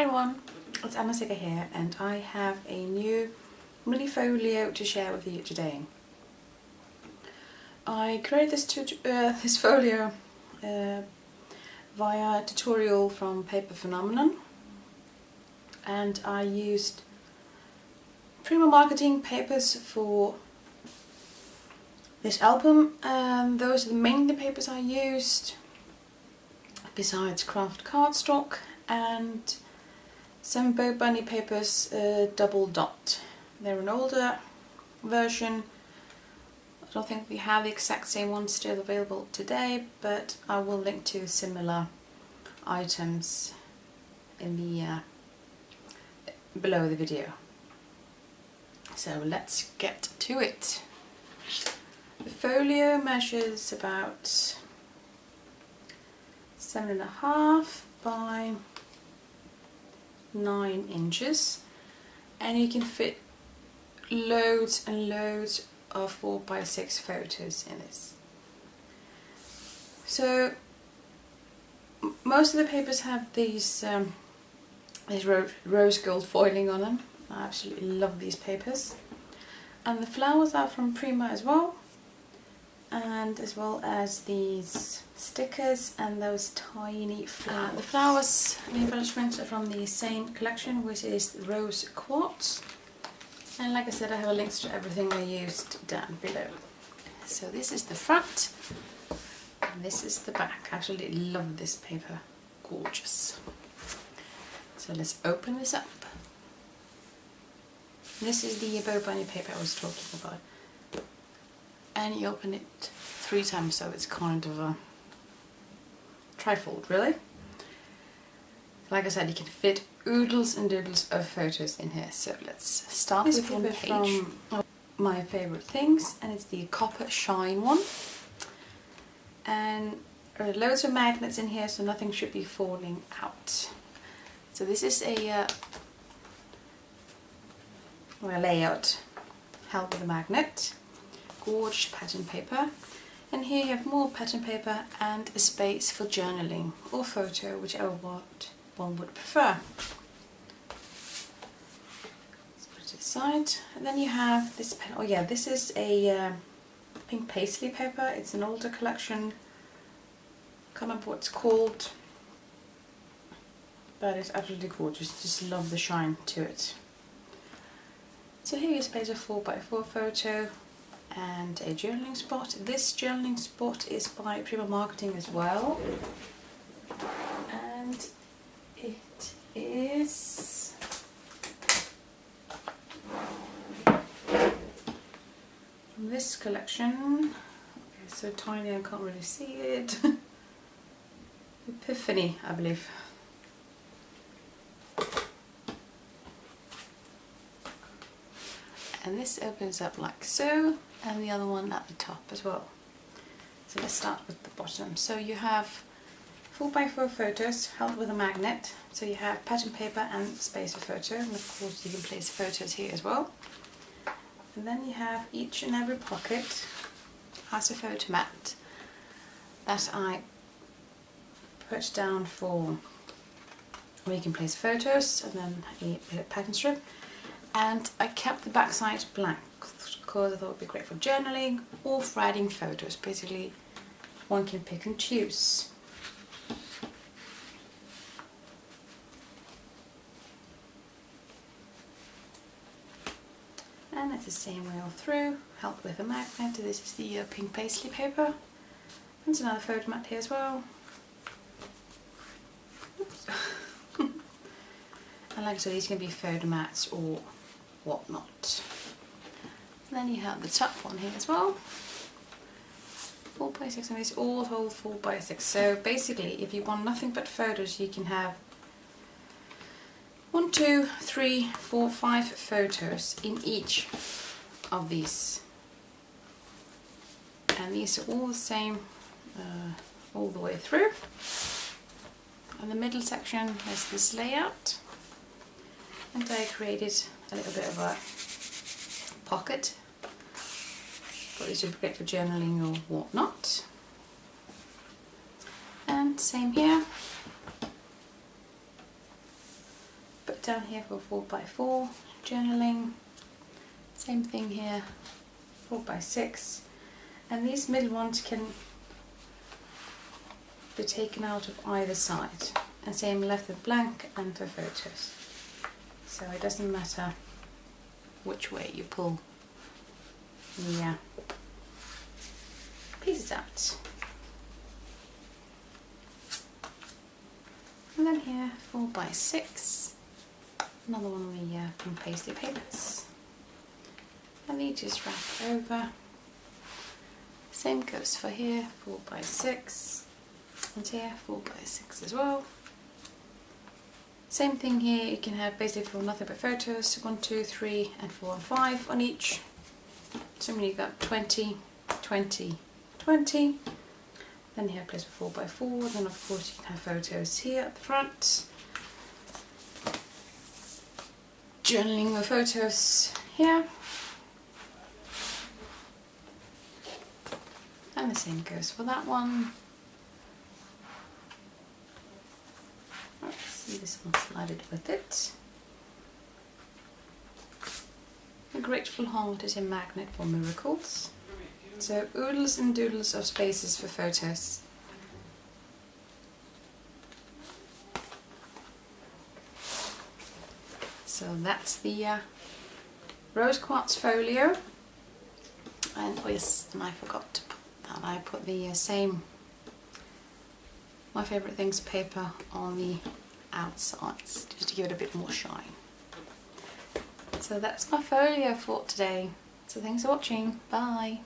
Hi everyone, it's Anna here, and I have a new mini folio to share with you today. I created this folio via a tutorial from Paper Phenomenon, and I used Prima marketing papers for this album, and those are the main papers I used, besides Kraft Cardstock and some BoBunny papers, double dot. They're an older version. I don't think we have the exact same one still available today, but I will link to similar items in the below the video. So let's get to it. The folio measures about 7.5 by 9 inches, and you can fit loads and loads of 4x6 photos in this. So most of the papers have these rose gold foiling on them. I absolutely love these papers, and the flowers are from Prima as well, and as well as these stickers and those tiny flowers. The flowers and the embellishments are from the same collection, which is Rose Quartz, and like I said, I have links to everything I used down below. So this is the front and this is the back. I absolutely love this paper, gorgeous. So let's open this up. This is the BoBunny paper I was talking about, and you open it 3 times, so it's kind of a trifold, really. Like I said, you can fit oodles and doodles of photos in here. So let's start with one page from my favorite things, and it's the copper shine one. And there are loads of magnets in here, so nothing should be falling out. So this is a layout held with a magnet. Gorgeous pattern paper, and here you have more pattern paper and a space for journaling or photo, whichever one would prefer. Let's put it aside, and then you have this pen. Oh yeah, this is a pink paisley paper. It's an older collection. Can't remember what it's called, but it's absolutely gorgeous. Just love the shine to it. So here is a space of 4x4 photo and a journaling spot. This journaling spot is by Prima Marketing as well, and it is from this collection. Okay, so tiny I can't really see it. Epiphany, I believe. And this opens up like so, and the other one at the top as well. So let's start with the bottom. So you have 4x4 photos held with a magnet. So you have pattern paper and space for photo, and of course you can place photos here as well. And then you have each and every pocket has a photo mat that I put down for where you can place photos, and then a pattern strip. And I kept the back side blank because I thought it would be great for journaling or for adding photos. Basically, one can pick and choose. And it's the same way all through, held with a magnet. This is the pink paisley paper. There's another photo mat here as well. Oops. And like I said, these can be photo mats or whatnot. And then you have the top one here as well. 4x6, and these all hold 4x6. So basically, if you want nothing but photos, you can have 1, 2, 3, 4, 5 photos in each of these. And these are all the same all the way through. And the middle section is this layout. And I created a little bit of a pocket. Thought these would be great for journaling or whatnot. And same here. down here for 4x4 journaling. Same thing here, 4x6. And these middle ones can be taken out of either side. And same left with blank and for photos. So it doesn't matter which way you pull the pieces out. And then here, 4x6, another one of the from paisley papers. And these just wrap over. Same goes for here, 4x6, and here 4x6 as well. Same thing here, you can have basically for nothing but photos, 1, 2, 3, and 4 and 5 on each. So when you've got 20, 20, 20. Then you have place for 4x4, then of course you can have photos here at the front. Journaling with photos here. And the same goes for that one. Let's see, this one slided with it. The Grateful Heart is a magnet for miracles. So oodles and doodles of spaces for photos. So that's the rose quartz folio. And oh yes, and I forgot to put that. I put the same My Favourite Things paper on the outsides just to give it a bit more shine. So that's my folio for today. So thanks for watching. Bye.